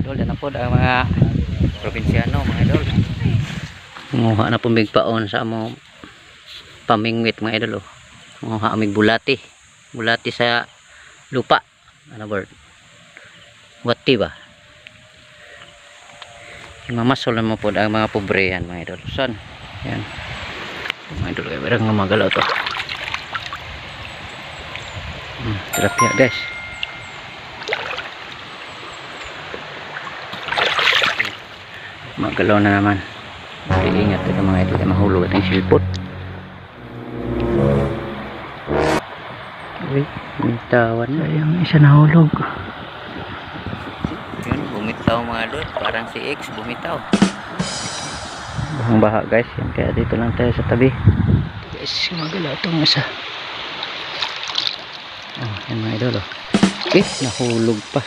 idol. Yan na po ang mga probinsyano mga idol. Munguha na po migpaon sa among pamingwit mga idol. Munguha amig bulati. Bulati sa lupa. Ano bird? Wati ba? Mamasol na po ang mga pobre yan mga idol. Son. Yan. Mga idol kayo berang magalaw to. Terapia guys. Magalaw na naman. Ingat ito mga idol, mahulog at yung silpot. Uy, bumitawan na yung isa nahulog. Yun, bumitaw mga idol, parang si X bumitaw. Bahang baha guys, yan, kaya dito lang tayo sa tabi. Guys, magalaw itong isa. Yan mga idol, oh. Okay, nahulog pa.